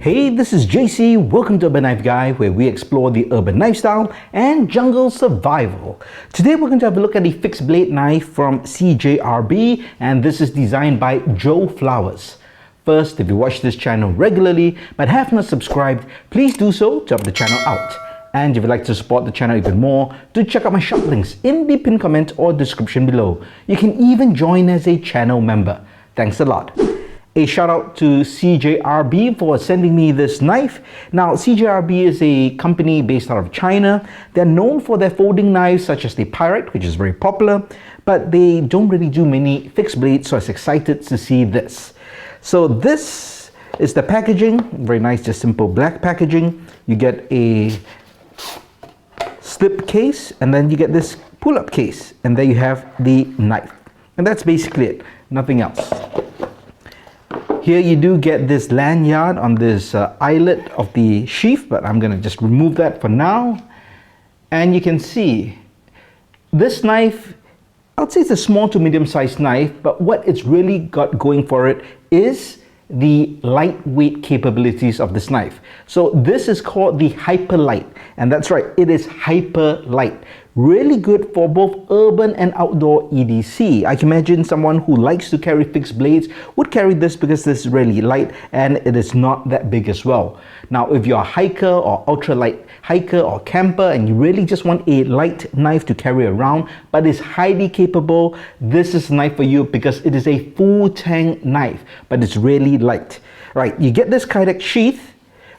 Hey, this is JC. Welcome to Urban Knife Guy, where we explore the urban knife style and jungle survival. Today we're going to have a look at the fixed blade knife from CJRB, and this is designed by Joe Flowers. First, if you watch this channel regularly but have not subscribed, please do so to help the channel out. And if you'd like to support the channel even more, do check out my shop links in the pinned comment or description below. You can even join as a channel member. Thanks a lot. A shout out to CJRB for sending me this knife. Now, CJRB is a company based out of China. They're known for their folding knives such as the Pirate, which is very popular, but they don't really do many fixed blades, so I was excited to see this. So this is the packaging, very nice, just simple black packaging. You get a slip case, and then you get this pull-up case, and there you have the knife. And that's basically it, nothing else. Here you do get this lanyard on this eyelet of the sheath, but I'm going to just remove that for now. And you can see this knife, I'd say it's a small to medium sized knife, but what it's really got going for it is the lightweight capabilities of this knife. So this is called the Hyperlite, and that's right, it is Hyperlite. Really good for both urban and outdoor EDC. I can imagine someone who likes to carry fixed blades would carry this because this is really light and it is not that big as well. Now, if you're a hiker or ultralight hiker or camper and you really just want a light knife to carry around but is highly capable, this is a knife for you because it is a Full-tang knife, but it's really light. Right, you get this kydex sheath.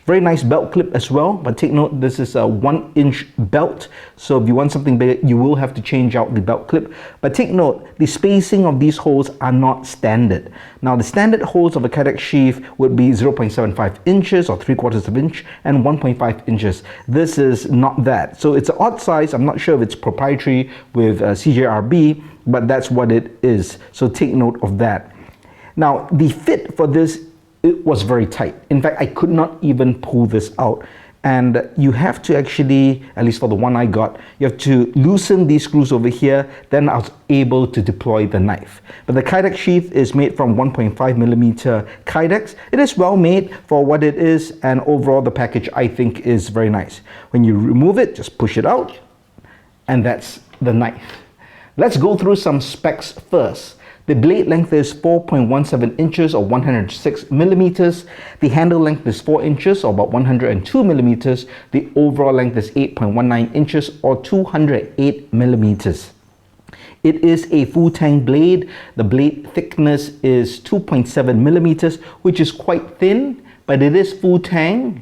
Very nice belt clip as well, but take note, this is a 1-inch belt, so if you want something bigger, you will have to change out the belt clip. But take note, the spacing of these holes are not standard. Now, the standard holes of a kydex sheath would be 0.75 inches or 3/4 of an inch and 1.5 inches. This is not that. So it's an odd size. I'm not sure if it's proprietary with CJRB, but that's what it is. So take note of that. Now, the fit for this, it was very tight. In fact, I could not even pull this out. And you have to actually, at least for the one I got, you have to loosen these screws over here, then I was able to deploy the knife. But the kydex sheath is made from 1.5mm kydex. It is well made for what it is, and overall the package I think is very nice. When you remove it, just push it out, and that's the knife. Let's go through some specs first. The blade length is 4.17 inches or 106 millimeters. The handle length is 4 inches or about 102 millimeters. The overall length is 8.19 inches or 208 millimeters. It is a Full-tang blade. The blade thickness is 2.7 millimeters, which is quite thin, but it is Full-tang.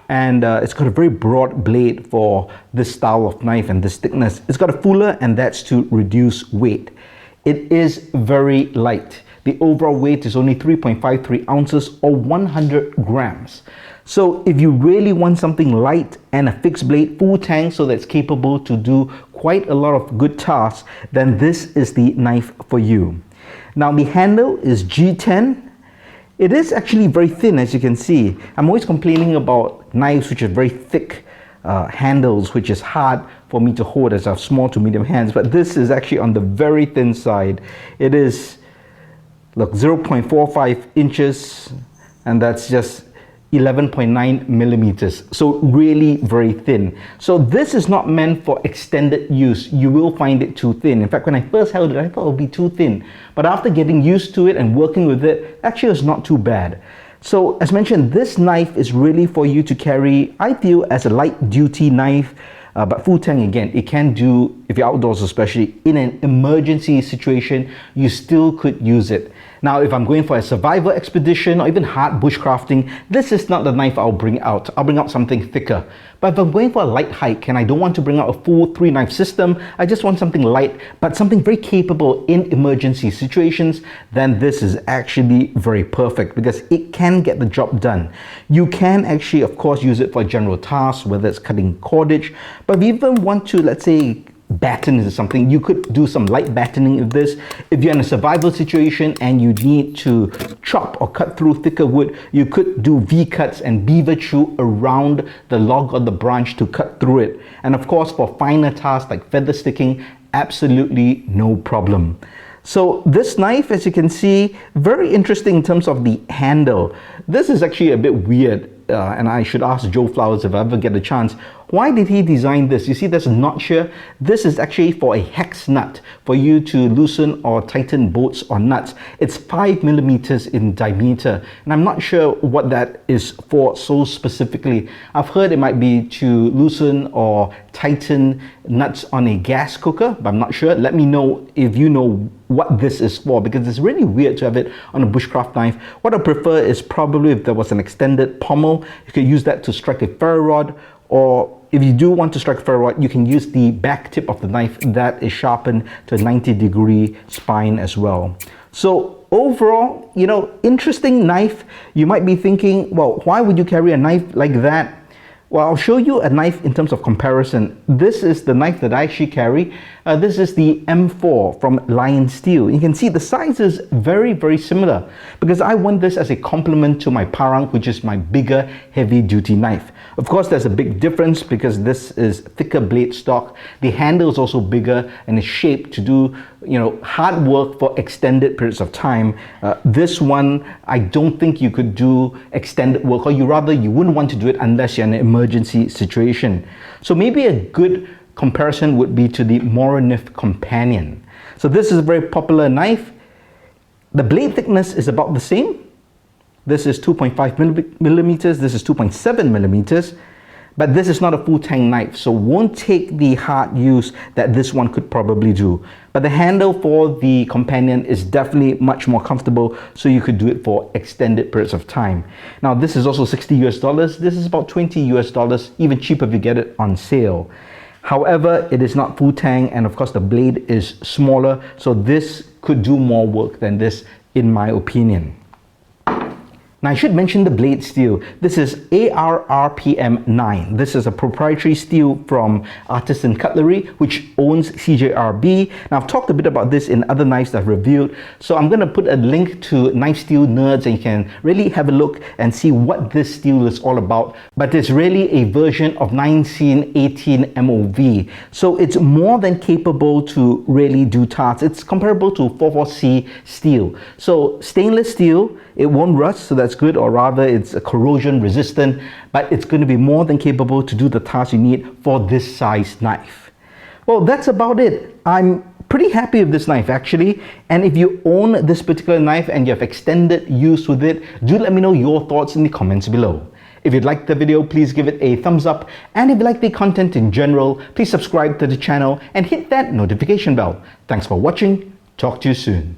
And it's got a very broad blade for this style of knife and this thickness. It's got a fuller, and that's to reduce weight. It is very light. The overall weight is only 3.53 ounces or 100 grams. So if you really want something light and a fixed blade Full-tang so that's capable to do quite a lot of good tasks, then this is the knife for you. Now, the handle is G10. It is actually very thin, as you can see. I'm always complaining about knives which are very thick handles, which is hard for me to hold as I have small to medium hands, but this is actually on the very thin side. It is, look, 0.45 inches, and that's just 11.9 millimeters. So really very thin. So this is not meant for extended use. You will find it too thin. In fact, when I first held it, I thought it would be too thin, but after getting used to it and working with it, actually it's not too bad. So as mentioned, this knife is really for you to carry, I feel, as a light duty knife. But Full-tang, again, it can do, if you're outdoors especially, in an emergency situation, you still could use it. Now, if I'm going for a survival expedition or even hard bushcrafting, this is not the knife I'll bring out. I'll bring out something thicker. But if I'm going for a light hike and I don't want to bring out a full 3-knife system, I just want something light, but something very capable in emergency situations, then this is actually very perfect because it can get the job done. You can actually, of course, use it for general tasks, whether it's cutting cordage, but if you even want to, let's say, batten into something, you could do some light battening of this. If you're in a survival situation and you need to chop or cut through thicker wood, you could do V-cuts and beaver chew around the log or the branch to cut through it. And of course, for finer tasks like feather sticking, absolutely no problem. So this knife, as you can see, very interesting in terms of the handle. This is actually a bit weird, and I should ask Joe Flowers if I ever get a chance. Why did he design this? You see there's a notch here. This is actually for a hex nut, for you to loosen or tighten bolts or nuts. It's 5mm in diameter, and I'm not sure what that is for so specifically. I've heard it might be to loosen or tighten nuts on a gas cooker, but I'm not sure. Let me know if you know what this is for, because it's really weird to have it on a bushcraft knife. What I prefer is probably if there was an extended pommel, you could use that to strike a ferro rod, or if you do want to strike a ferro rod, you can use the back tip of the knife that is sharpened to a 90-degree spine as well. So overall, you know, interesting knife. You might be thinking, well, why would you carry a knife like that? Well, I'll show you a knife in terms of comparison. This is the knife that I actually carry. This is the M4 from Lion Steel. You can see the size is very, very similar, because I want this as a complement to my Parang, which is my bigger, heavy-duty knife. Of course, there's a big difference because this is thicker blade stock. The handle is also bigger and is shaped to do, you know, hard work for extended periods of time. This one, I don't think you could do extended work, or you wouldn't want to do it unless you're in an emergency situation. So maybe a good comparison would be to the Moronif Companion. So this is a very popular knife. The blade thickness is about the same. This is 2.5 millimeters, this is 2.7 millimeters, but this is not a Full-tang knife, so won't take the hard use that this one could probably do. But the handle for the Companion is definitely much more comfortable, so you could do it for extended periods of time. Now this is also $60 US, this is about $20 US, even cheaper if you get it on sale. However, it is not Full-tang, and of course the blade is smaller, so this could do more work than this, in my opinion. Now I should mention the blade steel. This is ARRPM 9. This is a proprietary steel from Artisan Cutlery, which owns CJRB. Now I've talked a bit about this in other knives that I've reviewed, so I'm going to put a link to Knife Steel Nerds, and you can really have a look and see what this steel is all about. But it's really a version of 9C18 MOV, so it's more than capable to really do tasks. It's comparable to 44C steel. So stainless steel, it won't rust, so that's good, or rather it's corrosion resistant, but it's going to be more than capable to do the tasks you need for this size knife. Well, that's about it. I'm pretty happy with this knife actually, and if you own this particular knife and you have extended use with it, do let me know your thoughts in the comments below. If you liked the video, please give it a thumbs up, and if you like the content in general, please subscribe to the channel and hit that notification bell. Thanks for watching. Talk to you soon.